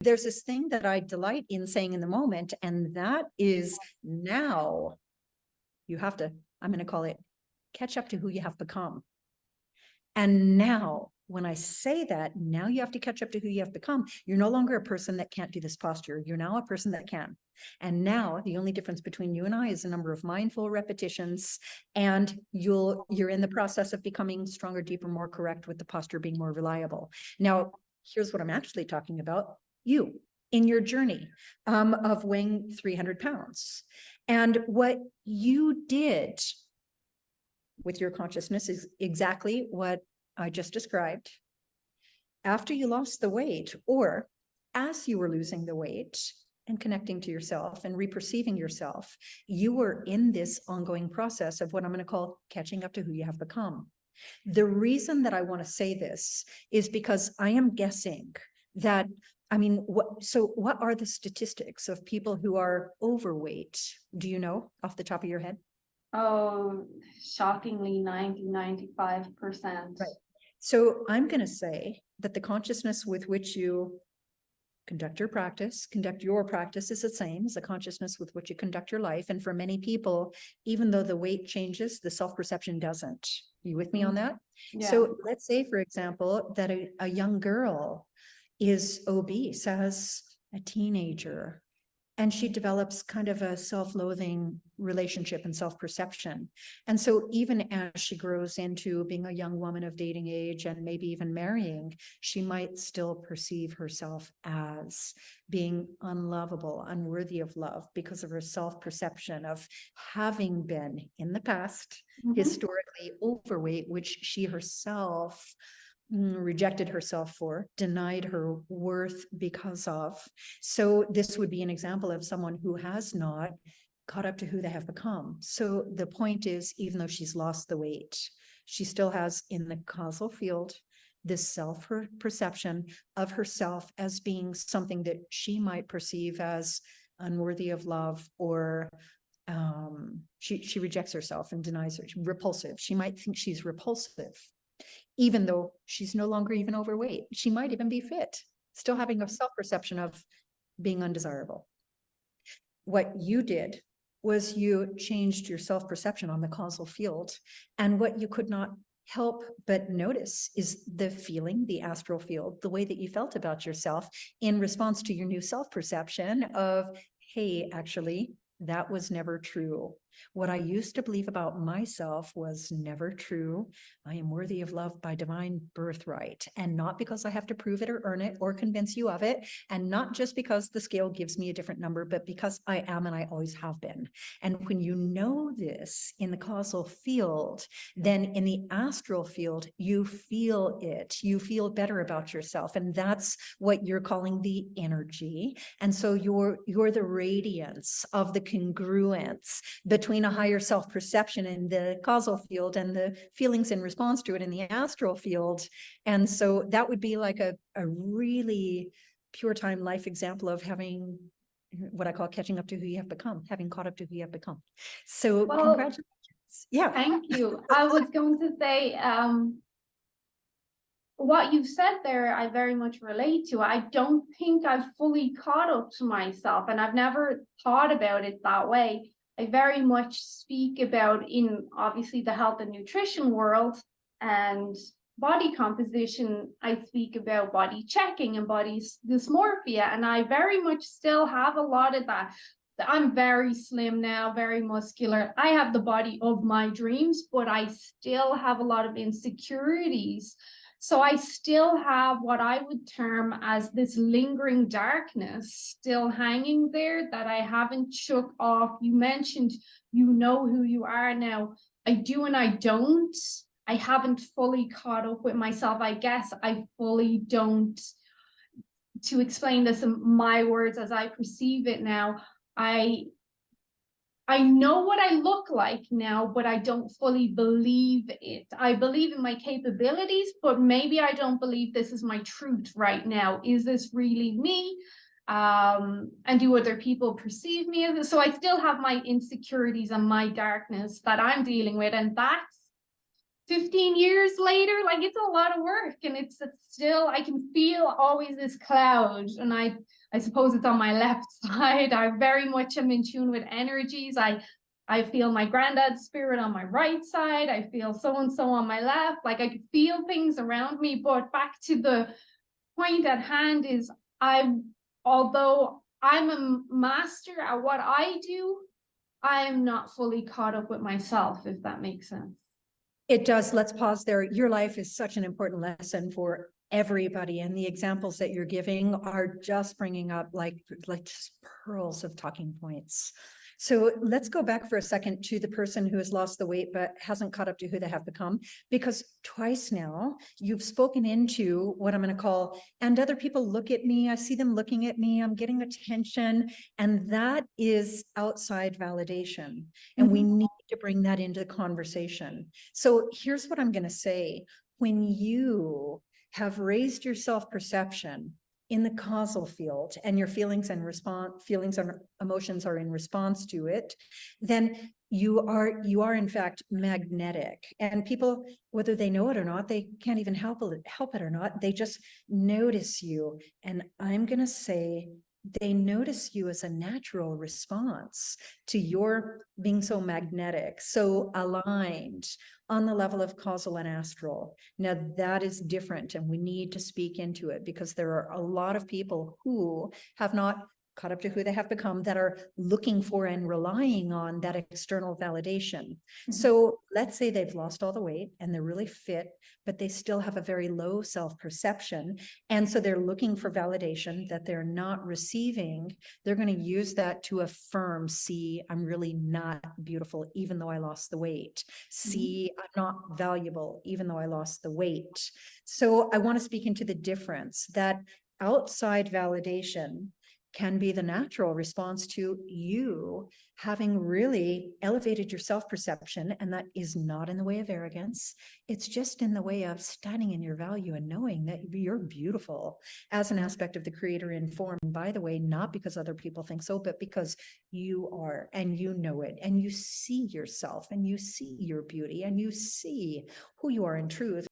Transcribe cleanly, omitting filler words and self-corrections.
There's this thing that I delight in saying in the moment, and that is now you have to, I'm going to call it catch up to who you have become. And now, when I say that, now you have to catch up to who you have become. You're no longer a person that can't do this posture. You're now a person that can. And now the only difference between you and I is the number of mindful repetitions, and you're in the process of becoming stronger, deeper, more correct, with the posture being more reliable. Now, here's what I'm actually talking about. You in your journey of weighing 300 pounds. And what you did with your consciousness is exactly what I just described. After you lost the weight, or as you were losing the weight and connecting to yourself and reperceiving yourself, you were in this ongoing process of what I'm going to call catching up to who you have become. The reason that I want to say this is because I am guessing that, I mean, what are the statistics of people who are overweight? Do you know off the top of your head? Oh, shockingly 95%. Right. So I'm going to say that the consciousness with which you conduct your practice is the same as the consciousness with which you conduct your life. And for many people, even though the weight changes, the self-perception doesn't. Are you with me on that? Yeah. So let's say, for example, that a young girl is obese as a teenager, and she develops kind of a self-loathing relationship and self-perception. And so even as she grows into being a young woman of dating age and maybe even marrying, she might still perceive herself as being unlovable, unworthy of love, because of her self-perception of having been in the past historically overweight, which she herself rejected herself for, denied her worth because of. So this would be an example of someone who has not caught up to who they have become. So the point is, even though she's lost the weight, she still has in the causal field this self-perception of herself as being something that she might perceive as unworthy of love, or she rejects herself and denies her. Repulsive. She might think she's repulsive, even though she's no longer even overweight. She might even be fit, still having a self-perception of being undesirable. What you did was you changed your self-perception on the causal field. And what you could not help but notice is the feeling, the astral field, the way that you felt about yourself in response to your new self-perception of, hey, actually, that was never true. What I used to believe about myself was never true. I am worthy of love by divine birthright, and not because I have to prove it or earn it or convince you of it, and not just because the scale gives me a different number, but because I am and I always have been. And when you know this in the causal field, then in the astral field, you feel it. You feel better about yourself, and that's what you're calling the energy. And so you're the radiance of the congruence between a higher self-perception in the causal field and the feelings in response to it in the astral field. And so that would be like a really pure time life example of having what I call catching up to who you have become, having caught up to who you have become. So congratulations. Yeah. Thank you. I was going to say, what you've said there, I very much relate to. I don't think I've fully caught up to myself, and I've never thought about it that way. I very much speak about, in obviously the health and nutrition world and body composition, I speak about body checking and body dysmorphia, and I very much still have a lot of that. I'm very slim now, very muscular. I have the body of my dreams, but I still have a lot of insecurities. So I still have what I would term as this lingering darkness still hanging there that I haven't shook off. You mentioned, you know who you are now. I do and I don't. I haven't fully caught up with myself. I guess I fully don't. To explain this in my words as I perceive it now, I know what I look like now, but I don't fully believe it. I believe in my capabilities, but maybe I don't believe this is my truth right now. Is this really me? And do other people perceive me as it? So I still have my insecurities and my darkness that I'm dealing with, and that's 15 years later, like it's a lot of work, and it's still, I can feel always this cloud, and I suppose it's on my left side. I very much am in tune with energies. I feel my granddad's spirit on my right side. I feel so-and-so on my left. Like I could feel things around me. But back to the point at hand is although I'm a master at what I do, I am not fully caught up with myself, if that makes sense. It does. Let's pause there. Your life is such an important lesson for everybody. And the examples that you're giving are just bringing up like just pearls of talking points. So let's go back for a second to the person who has lost the weight but hasn't caught up to who they have become, because twice now you've spoken into what I'm going to call, and other people look at me, I see them looking at me, I'm getting attention, and that is outside validation. And we need to bring that into the conversation. So here's what I'm going to say. When you have raised your self-perception in the causal field, and your feelings and emotions are in response to it, then you are in fact magnetic. And people, whether they know it or not, they can't even help it or not, they just notice you. And I'm going to say they notice you as a natural response to your being so magnetic, so aligned on the level of causal and astral. Now that is different, and we need to speak into it, because there are a lot of people who have not caught up to who they have become, that are looking for and relying on that external validation. So let's say they've lost all the weight and they're really fit, but they still have a very low self-perception. And so they're looking for validation that they're not receiving. They're going to use that to affirm, see, I'm really not beautiful, even though I lost the weight. See, I'm not valuable, even though I lost the weight. So I want to speak into the difference that outside validation can be the natural response to you having really elevated your self-perception. And that is not in the way of arrogance. It's just in the way of standing in your value and knowing that you're beautiful as an aspect of the creator in form. And by the way, not because other people think so, but because you are, and you know it, and you see yourself, and you see your beauty, and you see who you are in truth.